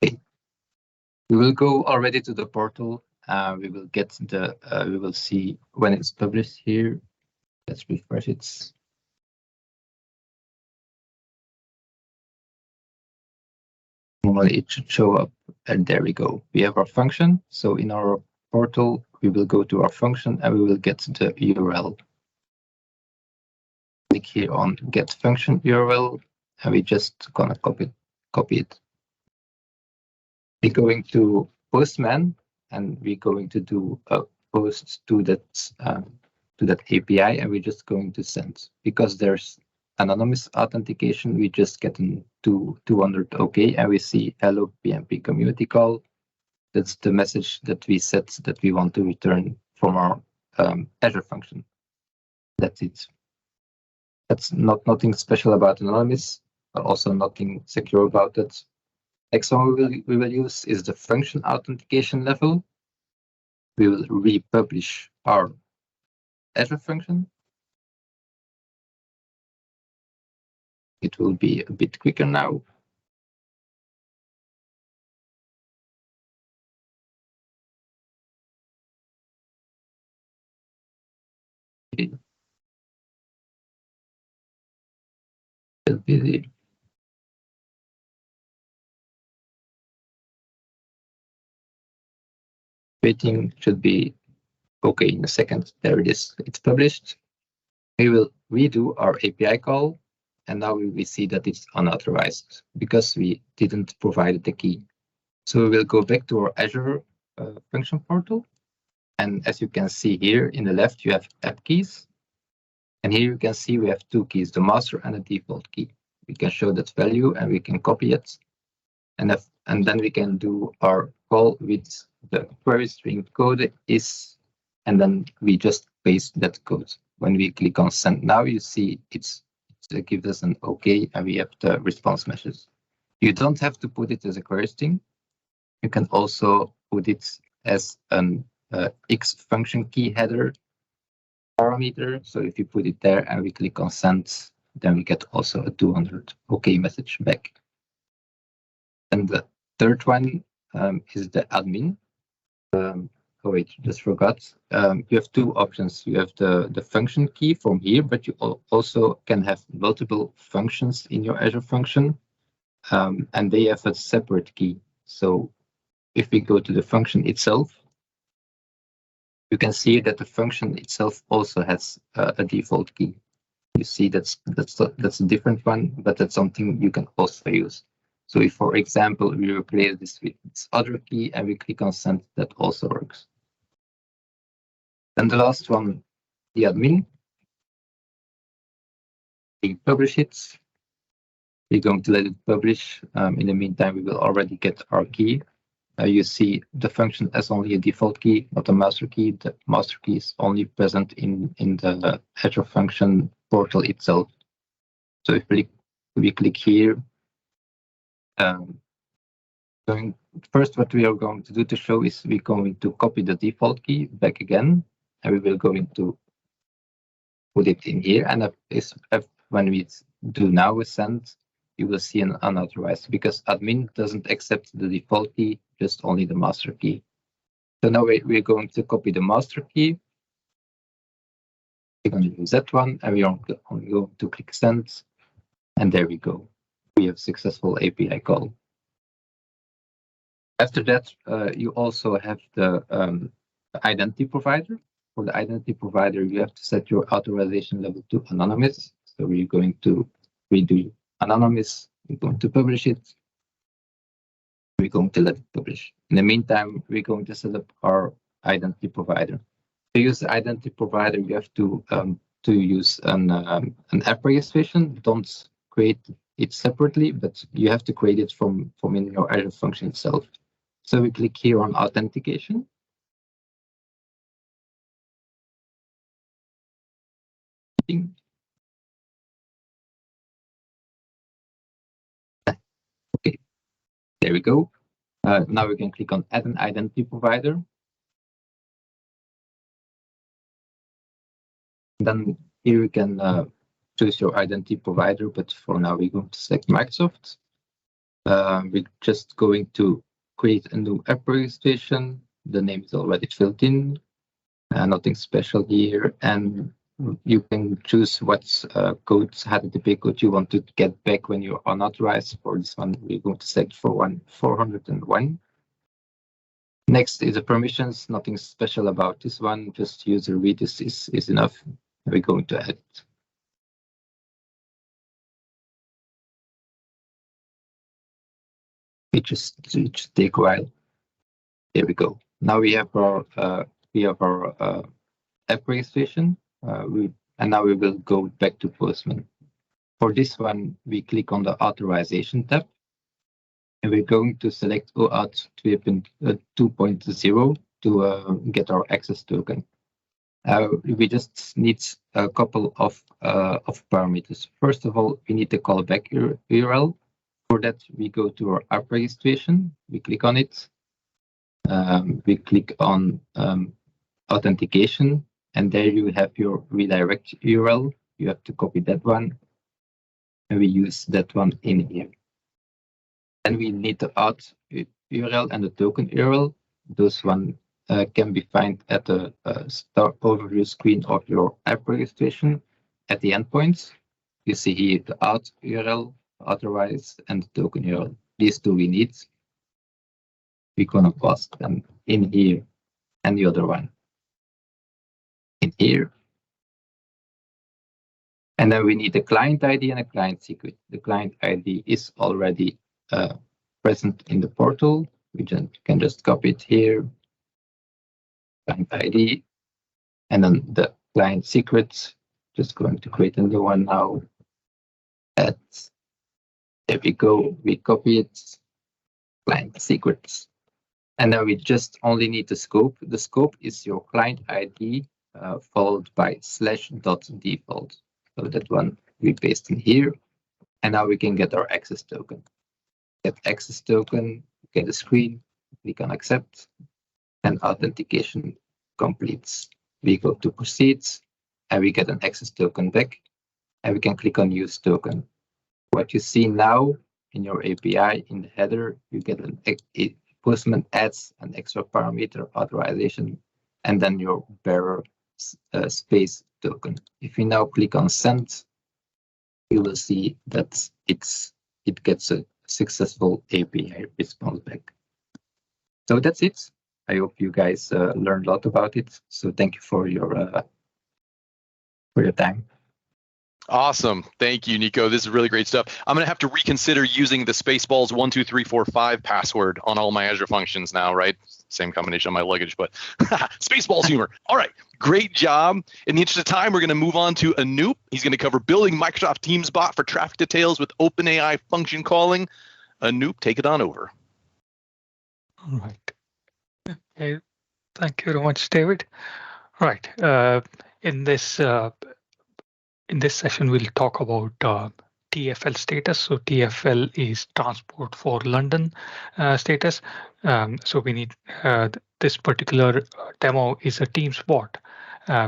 okay. We will go already to the portal. We will get the. We will see when it's published here. Let's refresh it. Normally it should show up, and there we go. We have our function. So in our portal, we will go to our function and we will get the URL. Click here on get function URL, and we just gonna copy it. We're going to Postman, and we're going to do a post to that API, and we're just going to send. Because there's anonymous authentication, we just get to 200 OK, and we see hello PMP community call. That's the message that we set that we want to return from our Azure function. That's it. That's nothing special about anonymous, but also nothing secure about it. Next one we will use is the function authentication level. We will republish our Azure function. It will be a bit quicker now. Okay. Still busy. Waiting, should be okay in a second. There it is. It's published. We will redo our API call, and now we see that it's unauthorized because we didn't provide the key. So we will go back to our Azure function portal. And as you can see here in the left, you have app keys. And here you can see we have two keys, the master and the default key. We can show that value and we can copy it. And then we can do our call with the query string code is, and then we just paste that code. When we click on send now, you see it gives us an OK, and we have the response message. You don't have to put it as a query string. You can also put it as an X function key header parameter. So if you put it there and we click on send, then we get also a 200 OK message back. And the third one is the admin. Oh wait, just forgot. You have two options. You have the function key from here, but you also can have multiple functions in your Azure function, and they have a separate key. So if we go to the function itself, you can see that the function itself also has a default key. You see that's a different one, but that's something you can also use. So if, for example, we replace this with this other key and we click on send, that also works. And the last one, the admin. We publish it. We're going to let it publish. In the meantime, we will already get our key. You see the function has only a default key, not a master key. The master key is only present in the Azure function portal itself. So if we click here, first what we are going to do to show is we're going to copy the default key back again, and we will going to put it in here. And when we do now a send, you will see an unauthorized because admin doesn't accept the default key, just only the master key. So now we're going to copy the master key. We're going to use that one, and we are going to click send, and there we go. We have successful API call. After that, you also have the identity provider. For the identity provider, you have to set your authorization level to anonymous. So we're going to we do anonymous. We're going to publish it. We're going to let it publish. In the meantime, we're going to set up our identity provider. To use the identity provider, you have to use an app registration. Don't create it separately, but you have to create it from in your Azure function itself. So we click here on authentication. Okay, there we go. Now we can click on add an identity provider. Then here you can choose your identity provider, but for now we're going to select Microsoft. We're just going to create a new app registration. The name is already filled in. Nothing special here, and you can choose what codes, HTTP code you want to get back when you're unauthorized. For this one, we're going to select 401. Next is the permissions. Nothing special about this one. Just user read is enough. We're going to add it. It just take a while. There we go. Now we have our app registration. And now we will go back to Postman. For this one, we click on the authorization tab, and we're going to select OAuth 2.0 to get our access token. We just need a couple of parameters. First of all, we need the callback URL. For that, we go to our app registration. We click on it. We click on authentication. And there you have your redirect URL. You have to copy that one. And we use that one in here. And we need the auth URL and the token URL. Those one can be found at the start overview screen of your app registration. At the endpoints, you see here the auth URL, authorize, and the token URL. These two we need. We're gonna paste them in here and the other one in here. And then we need a client ID and a client secret. The client ID is already present in the portal. We can just copy it here. Client ID. And then the client secret. Just going to create a new one now. There we go. We copy it. Client secrets. And then we just only need the scope. The scope is your client ID followed by /.default. So that one we paste in here. And now we can get our access token. Get access token, get a screen, click on accept, and authentication completes. We go to proceeds, and we get an access token back, and we can click on use token. What you see now in your API in the header, you get Postman adds an extra parameter authorization, and then your bearer space token. If you now click on send, you will see that it gets a successful API response back. So that's it. I hope you guys learned a lot about it. So thank you for your time. Awesome. Thank you, Nico. This is really great stuff. I'm going to have to reconsider using the Spaceballs 12345 password on all my Azure functions now, right? Same combination on my luggage, but Spaceballs humor. All right. Great job. In the interest of time, we're going to move on to Anoop. He's going to cover building Microsoft Teams bot for traffic details with OpenAI function calling. Anoop, take it on over. All right. Okay. Thank you very much, David. Right. In this session, we'll talk about TFL status. So TFL is Transport for London status. So we need this particular demo is a Teams bot,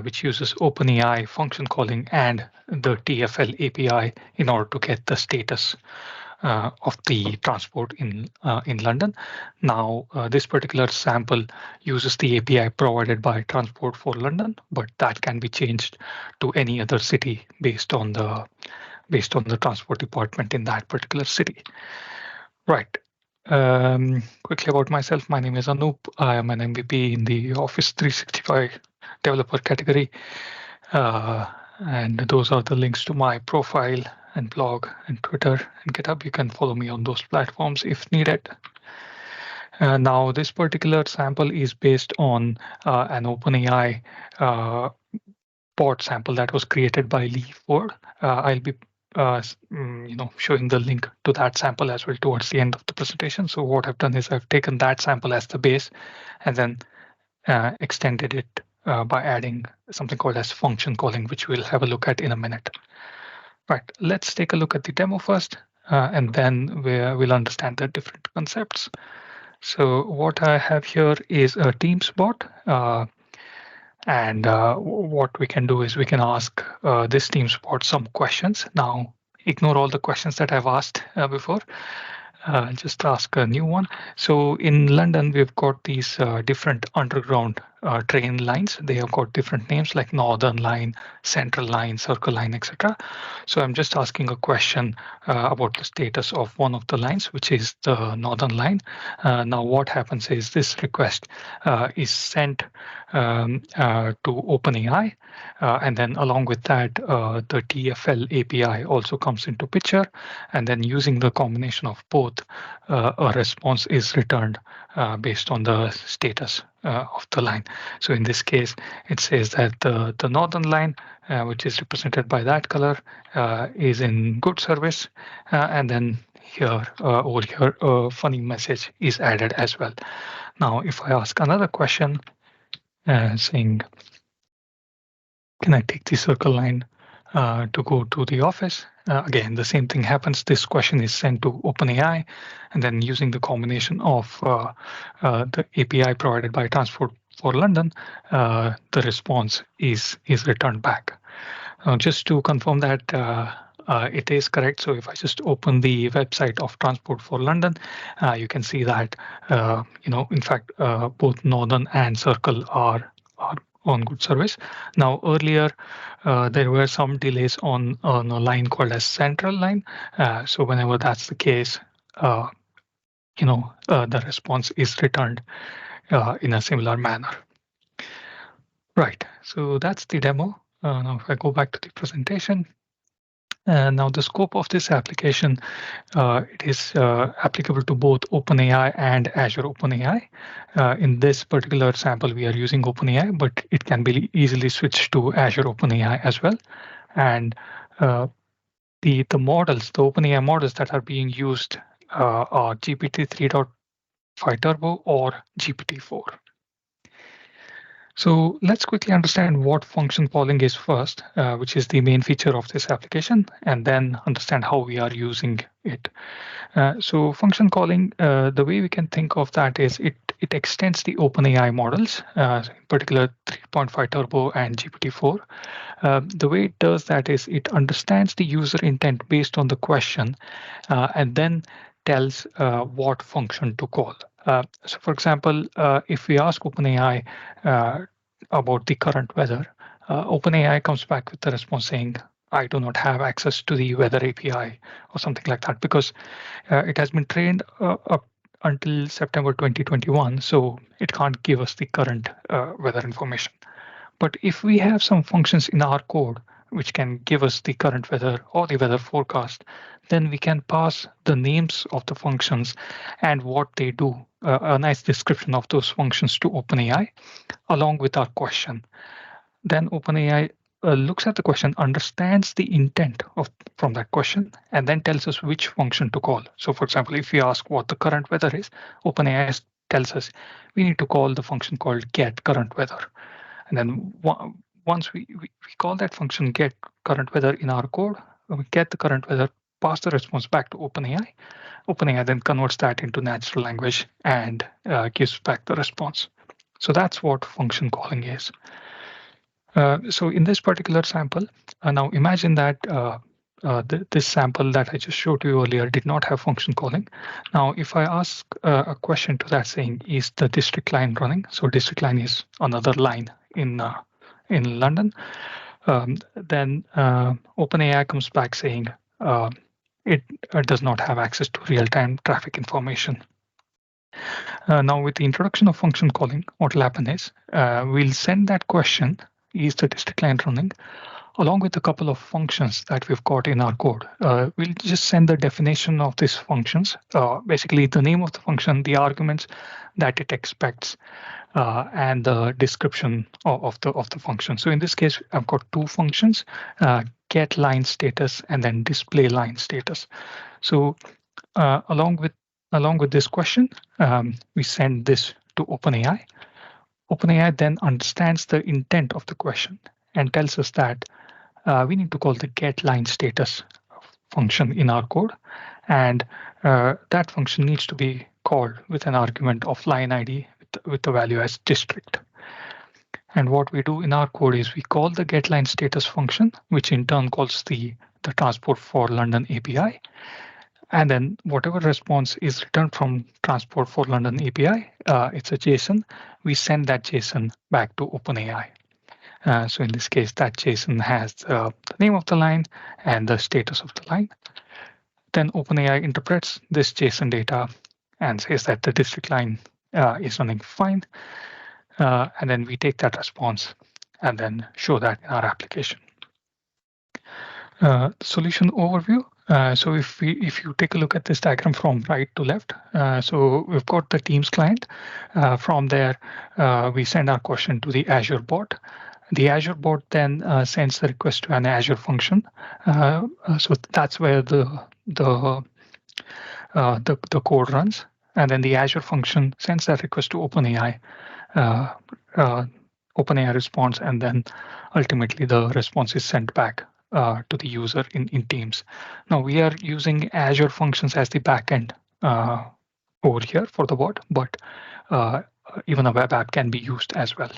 which uses OpenAI function calling and the TFL API in order to get the status of the transport in London. Now, this particular sample uses the API provided by Transport for London, but that can be changed to any other city based on the transport department in that particular city. Right. Quickly about myself, my name is Anoop. I am an MVP in the Office 365 developer category. And those are the links to my profile and blog and Twitter and GitHub. You can follow me on those platforms if needed. Now, this particular sample is based on an OpenAI bot sample that was created by Lee Ford. I'll be showing the link to that sample as well towards the end of the presentation. So what I've done is I've taken that sample as the base and then extended it by adding something called as function calling, which we'll have a look at in a minute. Right, let's take a look at the demo first, and then we'll understand the different concepts. So what I have here is a Teams bot. And what we can do is we can ask this Teams bot some questions. Now, ignore all the questions that I've asked before. Just ask a new one. So in London, we've got these different underground train lines. They have got different names like Northern Line, Central Line, Circle Line, etc. So I'm just asking a question about the status of one of the lines, which is the Northern Line. Now what happens is this request is sent to OpenAI, and then along with that, the TFL API also comes into picture, and then using the combination of both, a response is returned based on the status of the line. So in this case, it says that the Northern Line, which is represented by that color, is in good service, and then here over here, a funny message is added as well. Now, if I ask another question, saying, can I take the Circle Line to go to the office? Again, the same thing happens. This question is sent to OpenAI, and then using the combination of the API provided by Transport for London, the response is returned back. Just to confirm that it is correct. So if I just open the website of Transport for London, you can see that in fact both Northern and Circle are on good service. Now earlier there were some delays on a line called as Central Line. So whenever that's the case, the response is returned in a similar manner. Right. So that's the demo. Now if I go back to the presentation. Now the scope of this application, it is applicable to both OpenAI and Azure OpenAI. In this particular sample, we are using OpenAI, but it can be easily switched to Azure OpenAI as well. And the models, the OpenAI models that are being used are GPT 3.5 Turbo or GPT-4. So let's quickly understand what function calling is first, which is the main feature of this application, and then understand how we are using it. So function calling, the way we can think of that is it extends the OpenAI models, in particular 3.5 Turbo and GPT-4. The way it does that is it understands the user intent based on the question, and then tells what function to call. So for example, if we ask OpenAI about the current weather, OpenAI comes back with the response saying, I do not have access to the weather API or something like that, because it has been trained up until September 2021, so it can't give us the current weather information. But if we have some functions in our code which can give us the current weather or the weather forecast, then we can pass the names of the functions and what they do, a nice description of those functions to OpenAI, along with our question. Then OpenAI looks at the question, understands the intent from that question, and then tells us which function to call. So for example, if we ask what the current weather is, OpenAI tells us we need to call the function called get current weather. And then once we call that function get current weather in our code, we get the current weather, pass the response back to OpenAI. OpenAI then converts that into natural language and gives back the response. So that's what function calling is. So in this particular sample, now imagine that this sample that I just showed you earlier did not have function calling. Now, if I ask a question to that saying, is the district line running? So district line is another line in London. Then OpenAI comes back saying it does not have access to real-time traffic information. Now, with the introduction of function calling, what will happen is we'll send that question, is the district line running, along with a couple of functions that we've got in our code. We'll just send the definition of these functions, basically the name of the function, the arguments that it expects, and the description of the function. So in this case, I've got two functions, get line status and then display line status. So along with this question, we send this to OpenAI. OpenAI then understands the intent of the question and tells us that we need to call the get line status function in our code, and that function needs to be called with an argument of line ID with the value as district. And what we do in our code is we call the get line status function, which in turn calls the transport for London API. And then whatever response is returned from transport for London API, it's a JSON. We send that JSON back to OpenAI. So in this case, that JSON has the name of the line and the status of the line. Then OpenAI interprets this JSON data and says that the district line is running fine. And then we take that response and then show that in our application. Solution overview. So if you take a look at this diagram from right to left, so we've got the Teams client. From there, we send our question to the Azure bot. The Azure bot then sends the request to an Azure function. So that's where the code runs, and then the Azure function sends that request to OpenAI. OpenAI responds, and then ultimately the response is sent back to the user in Teams. Now we are using Azure Functions as the backend over here for the bot, but even a web app can be used as well.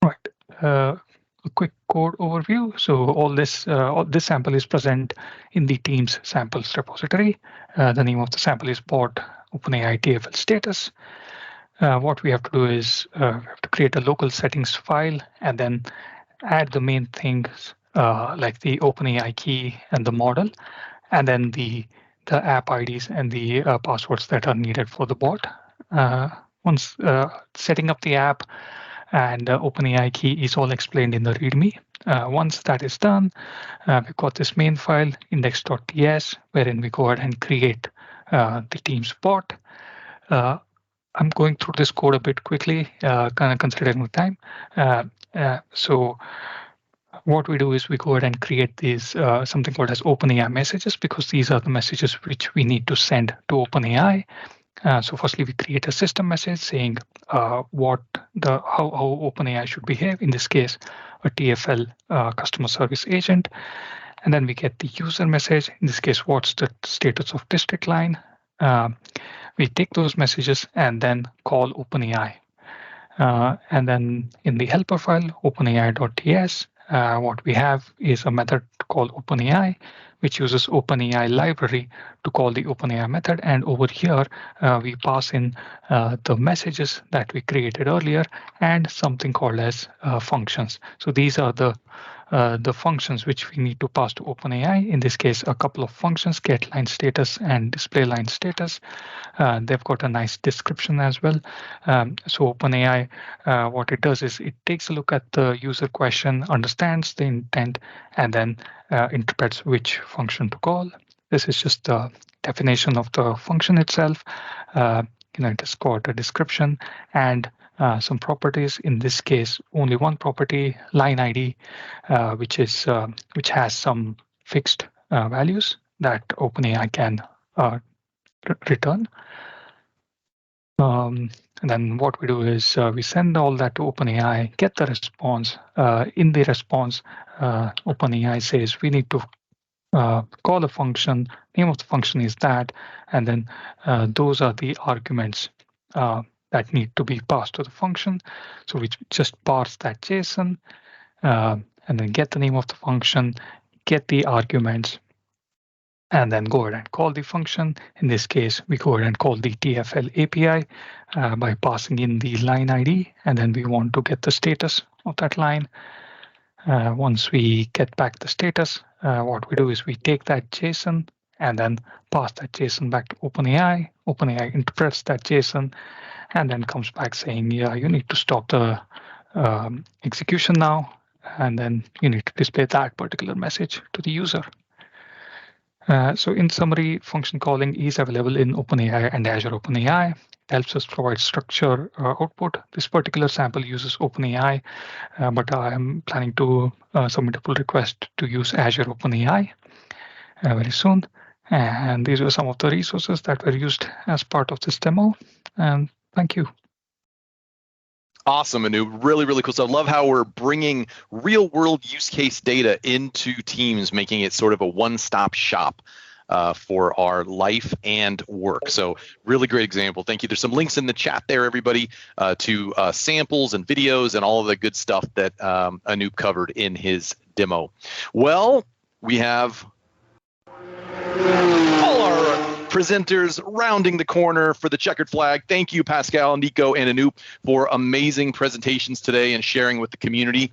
Right. A quick code overview. So all this sample is present in the Teams samples repository. The name of the sample is bot OpenAI TFL status. What we have to do is we have to create a local settings file and then add the main things like the OpenAI key and the model, and then the app IDs and the passwords that are needed for the bot. Once setting up the app and OpenAI key is all explained in the README. Once that is done, we've got this main file index.ts, wherein we go ahead and create the Teams bot. I'm going through this code a bit quickly, kind of considering the time. So what we do is we go ahead and create these something called as OpenAI messages, because these are the messages which we need to send to OpenAI. So firstly, we create a system message saying how OpenAI should behave. In this case, a TFL customer service agent. And then we get the user message. In this case, what's the status of district line? We take those messages and then call OpenAI. And then in the helper file, OpenAI.ts, what we have is a method called OpenAI, which uses OpenAI library to call the OpenAI method. And over here, we pass in the messages that we created earlier and something called as functions. So these are the functions which we need to pass to OpenAI. In this case, a couple of functions, get line status and display line status. They've got a nice description as well. So OpenAI, what it does is it takes a look at the user question, understands the intent, and then interprets which function to call. This is just the definition of the function itself. It has got a description and some properties. In this case, only one property, line ID, which has some fixed values that OpenAI can return. And then what we do is we send all that to OpenAI, get the response. In the response, OpenAI says we need to call a function. Name of the function is that, and then those are the arguments that need to be passed to the function. So we just parse that JSON and then get the name of the function, get the arguments, and then go ahead and call the function. In this case, we go ahead and call the TFL API by passing in the line ID, and then we want to get the status of that line. Once we get back the status, what we do is we take that JSON and then pass that JSON back to OpenAI. OpenAI interprets that JSON and then comes back saying, yeah, you need to stop the execution now. and then you need to display that particular message to the user. So in summary, function calling is available in OpenAI and Azure OpenAI. It helps us provide structure output. This particular sample uses OpenAI, but I am planning to submit a pull request to use Azure OpenAI very soon. And these were some of the resources that were used as part of this demo. And thank you. Awesome, Anoop. Really, really cool. So I love how we're bringing real world use case data into Teams, making it sort of a one-stop shop for our life and work. So really great example. Thank you. There's some links in the chat there, everybody, to samples and videos and all of the good stuff that Anoop covered in his demo. Well, we have all our presenters rounding the corner for the checkered flag. Thank you, Pascal, Nico, and Anoop, for amazing presentations today and sharing with the community.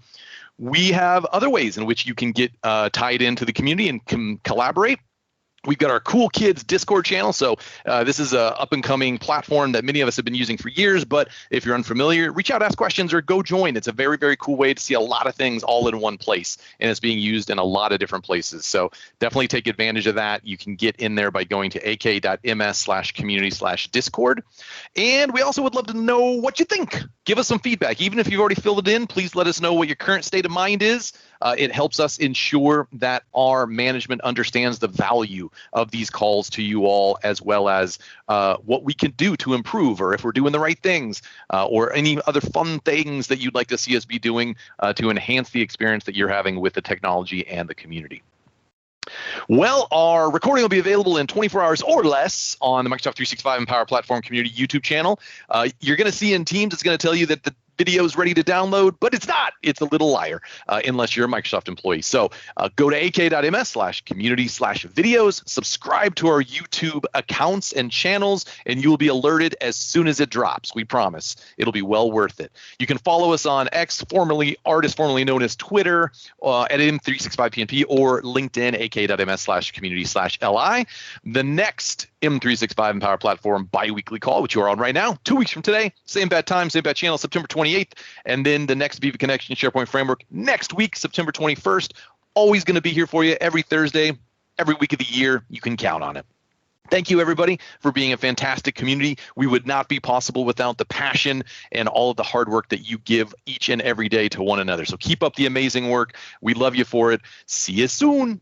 We have other ways in which you can get tied into the community and can collaborate. We've got our Cool Kids Discord channel. So this is a up and coming platform that many of us have been using for years. But if you're unfamiliar, reach out, ask questions, or go join. It's a very, very cool way to see a lot of things all in one place. And it's being used in a lot of different places. So definitely take advantage of that. You can get in there by going to ak.ms/community/discord. And we also would love to know what you think. Give us some feedback. Even if you've already filled it in, please let us know what your current state of mind is. It helps us ensure that our management understands the value of these calls to you all, as well as what we can do to improve, or if we're doing the right things, or any other fun things that you'd like to see us be doing to enhance the experience that you're having with the technology and the community. Well, our recording will be available in 24 hours or less on the Microsoft 365 and Power Platform Community YouTube channel. You're going to see in Teams, it's going to tell you that the video is ready to download, but it's not. It's a little liar unless you're a Microsoft employee. So go to ak.ms/community/videos, subscribe to our YouTube accounts and channels, and you will be alerted as soon as it drops. We promise. It'll be well worth it. You can follow us on X, formerly known as Twitter, at M365PNP, or LinkedIn, ak.ms/community/LI. The next M365 and Power Platform bi-weekly call, which you are on right now, 2 weeks from today, same bad time, same bad channel, September 28th, and then the next Viva Connection SharePoint Framework next week, September 21st. Always going to be here for you every Thursday, every week of the year. You can count on it. Thank you, everybody, for being a fantastic community. We would not be possible without the passion and all of the hard work that you give each and every day to one another. So keep up the amazing work. We love you for it. See you soon.